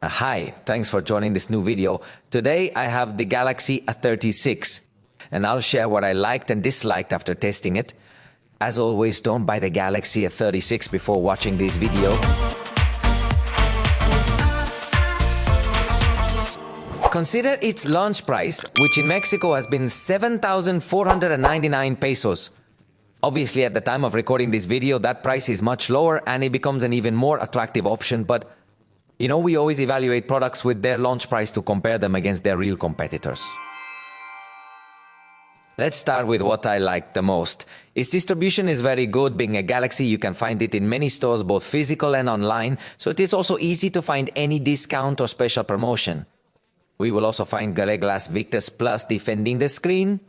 Hi, thanks for joining this new video. Today I have the Galaxy A36 and I'll share what I liked and disliked after testing it. As always, don't buy the Galaxy A36 before watching this video. Consider its launch price, which in Mexico has been 7,499 pesos. Obviously, at the time of recording this video, that price is much lower and it becomes an even more attractive option, but we always evaluate products with their launch price to compare them against their real competitors. Let's start with what I like the most. Its distribution is very good. Being a Galaxy, you can find it in many stores, both physical and online, so it is also easy to find any discount or special promotion. We will also find Gorilla Glass Victus Plus defending the screen.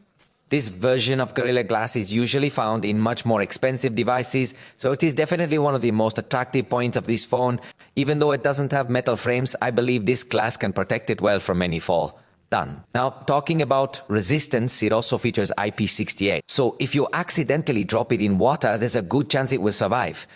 This version of Gorilla Glass is usually found in much more expensive devices, so it is definitely one of the most attractive points of this phone. Even though it doesn't have metal frames, I believe this glass can protect it well from any fall. Done. Now, talking about resistance, it also features IP68. So if you accidentally drop it in water, there's a good chance it will survive.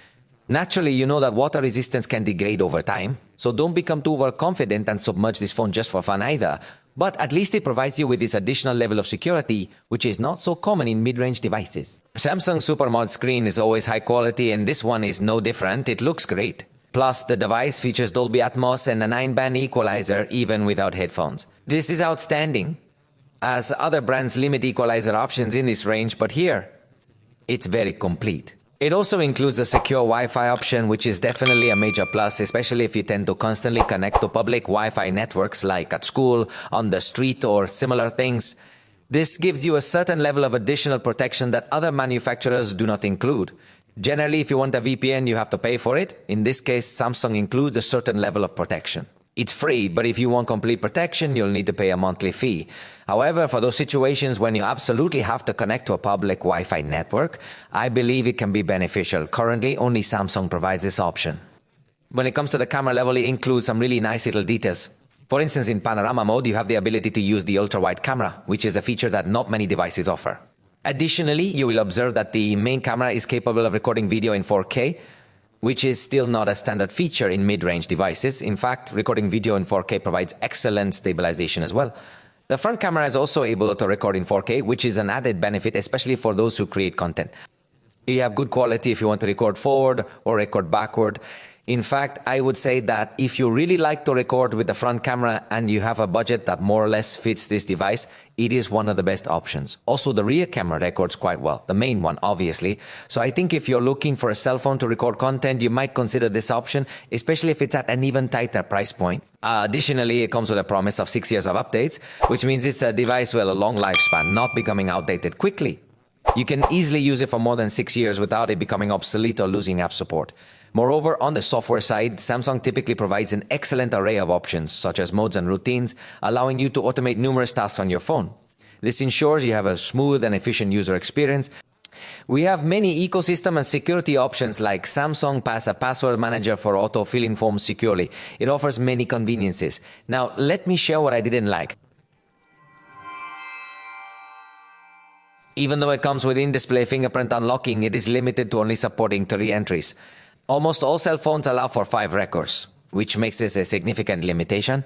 Naturally, you know that water resistance can degrade over time, so don't become too overconfident and submerge this phone just for fun either. But at least it provides you with this additional level of security, which is not so common in mid-range devices. Samsung's SuperMod screen is always high quality, and this one is no different. It looks great. Plus, the device features Dolby Atmos and a 9-band equalizer, even without headphones. This is outstanding, as other brands limit equalizer options in this range, but here, it's very complete. It also includes a secure Wi-Fi option, which is definitely a major plus, especially if you tend to constantly connect to public Wi-Fi networks like at school, on the street, or similar things. This gives you a certain level of additional protection that other manufacturers do not include. Generally, if you want a VPN, you have to pay for it. In this case, Samsung includes a certain level of protection. It's free, but if you want complete protection, you'll need to pay a monthly fee. However, for those situations when you absolutely have to connect to a public Wi-Fi network, I believe it can be beneficial. Currently, only Samsung provides this option. When it comes to the camera level, it includes some really nice little details. For instance, in panorama mode, you have the ability to use the ultra-wide camera, which is a feature that not many devices offer. Additionally, you will observe that the main camera is capable of recording video in 4K, which is still not a standard feature in mid-range devices. In fact, recording video in 4K provides excellent stabilization as well. The front camera is also able to record in 4K, which is an added benefit, especially for those who create content. You have good quality if you want to record forward or record backward. In fact, I would say that if you really like to record with the front camera and you have a budget that more or less fits this device, it is one of the best options. Also, the rear camera records quite well, the main one, obviously. So I think if you're looking for a cell phone to record content, you might consider this option, especially if it's at an even tighter price point. Additionally, it comes with a promise of 6 years of updates, which means it's a device with a long lifespan, not becoming outdated quickly. You can easily use it for more than 6 years without it becoming obsolete or losing app support. Moreover, on the software side, Samsung typically provides an excellent array of options, such as modes and routines, allowing you to automate numerous tasks on your phone. This ensures you have a smooth and efficient user experience. We have many ecosystem and security options like Samsung Pass, a password manager for auto-filling forms securely. It offers many conveniences. Now, let me share what I didn't like. Even though it comes with in-display fingerprint unlocking, it is limited to only supporting 3 entries. Almost all cell phones allow for 5 records, which makes this a significant limitation.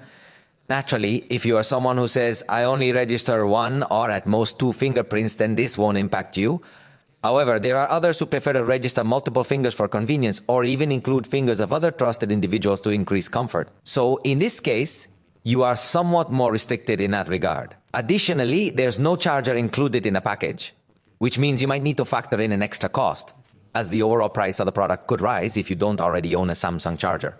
Naturally, if you are someone who says, I only register 1 or at most 2 fingerprints, then this won't impact you. However, there are others who prefer to register multiple fingers for convenience or even include fingers of other trusted individuals to increase comfort. So in this case, you are somewhat more restricted in that regard. Additionally, there's no charger included in the package, which means you might need to factor in an extra cost, as the overall price of the product could rise if you don't already own a Samsung charger.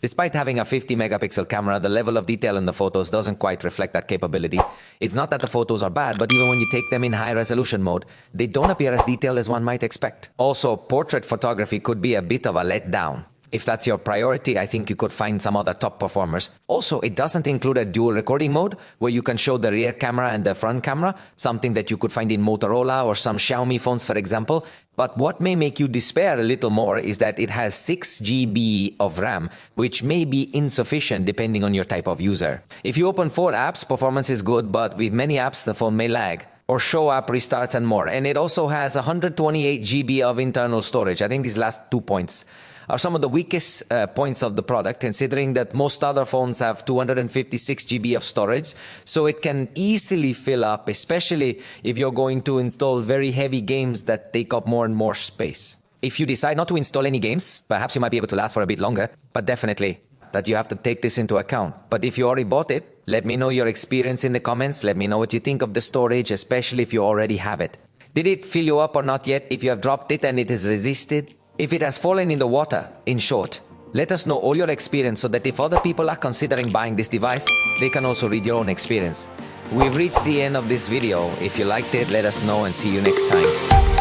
Despite having a 50-megapixel camera, the level of detail in the photos doesn't quite reflect that capability. It's not that the photos are bad, but even when you take them in high-resolution mode, they don't appear as detailed as one might expect. Also, portrait photography could be a bit of a letdown. If that's your priority, I think you could find some other top performers. Also, it doesn't include a dual recording mode where you can show the rear camera and the front camera, something that you could find in Motorola or some Xiaomi phones, for example. But what may make you despair a little more is that it has 6 GB of RAM, which may be insufficient depending on your type of user. If you open 4 apps, performance is good, but with many apps, the phone may lag, or show app restarts and more. And it also has 128 GB of internal storage. I think these last 2 points are some of the weakest points of the product, considering that most other phones have 256 GB of storage, so it can easily fill up, especially if you're going to install very heavy games that take up more and more space. If you decide not to install any games, perhaps you might be able to last for a bit longer, but definitely that you have to take this into account. But if you already bought it, let me know your experience in the comments. Let me know what you think of the storage, especially if you already have it. Did it fill you up or not yet? If you have dropped it and it has resisted? If it has fallen in the water, in short, let us know all your experience so that if other people are considering buying this device, they can also read your own experience. We've reached the end of this video. If you liked it, let us know and see you next time.